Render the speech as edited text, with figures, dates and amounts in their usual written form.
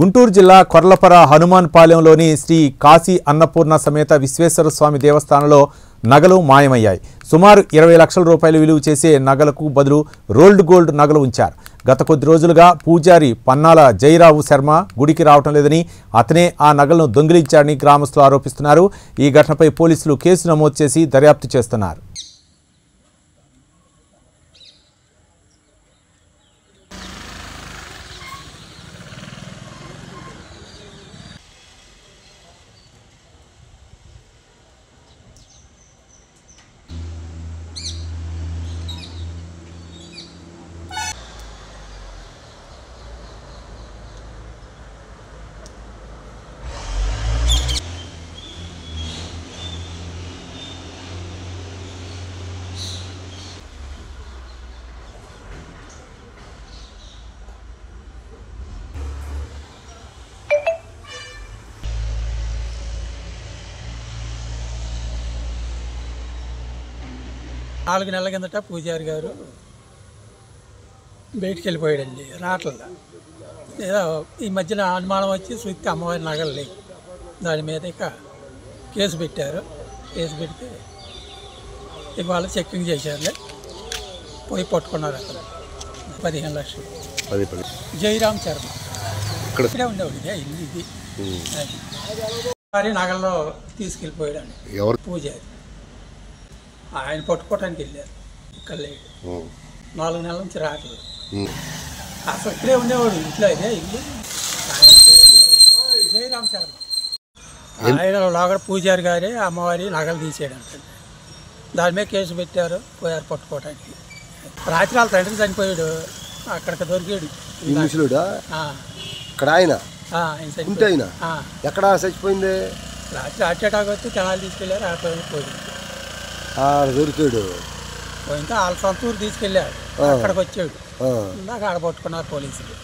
గుంటూరు జిల్లా కొర్లపర హనుమాన్ పాలెంలోని శ్రీ కాశీ అన్నపూర్ణ సమేత విశ్వేశ్వర స్వామి దేవస్థానంలో నగలు మాయమయ్యాయి. సుమారు 20 లక్షల రూపాయలు విలువ చేసే నగలకు బదులు రోల్డ్ గోల్డ్ నగలు ఉంచారు. గత కొద్ది రోజులుగా పూజారి పన్నాల జయరావు శర్మ గుడికి రావటం లేదని, అతనే ఆ నగలను దొంగిలించాడని గ్రామస్తులు ఆరోపిస్తున్నారు. ఈ ఘటనపై పోలీసులు కేసు నమోదు చేసి దర్యాప్తు చేస్తున్నారు. నాలుగు నెలల కిందట పూజారి గారు బయటికి వెళ్ళిపోయాడండి, రావట్లేదు. ఏదో ఈ మధ్యన అనుమానం వచ్చి చూస్తే అమ్మవారి నగలు లేవు. దాని మీద ఇక కేసు పెట్టారు. కేసు పెడితే ఇవాళ చెక్కింగ్ చేశారులే, పోయి పట్టుకున్నారు. అక్కడ 15 లక్షలు. జయరామ్ శర్మ ఇక్కడే ఉండేవాడు. ఇది మరి నగల్లో తీసుకెళ్ళిపోయాడండి పూజారి. ఆయన పట్టుకోవటానికి వెళ్ళారు. ఇక్కడ లేడు. 4 నెలల నుంచి రావట్లేదు. అసలు ఇక్కడే ఉండేవాడు, ఇంట్లో ఇదే ఇల్లు. జయరామ్ శర్మ ఆయన లోగడ పూజారి గారే అమ్మవారి నగలు తీసేయడానికి. దాని మీద కేసు పెట్టారు, పోయారు పట్టుకోవటానికి. రాత్రి వాళ్ళ తండ్రి చనిపోయాడు, అక్కడికి దొరికాడు. ఎక్కడ చచ్చిపోయింది? రాత్రి హార్ట్ అటాక్ వచ్చి తెనాలి తీసుకెళ్ళారు. ఆటోని పోయింది. దొరికాడు పోయింటే వాళ్ళ సొంత ఊరు తీసుకెళ్ళారు. అక్కడికి వచ్చాడు. ఇందాక ఆడ పట్టుకున్నారు పోలీసులు.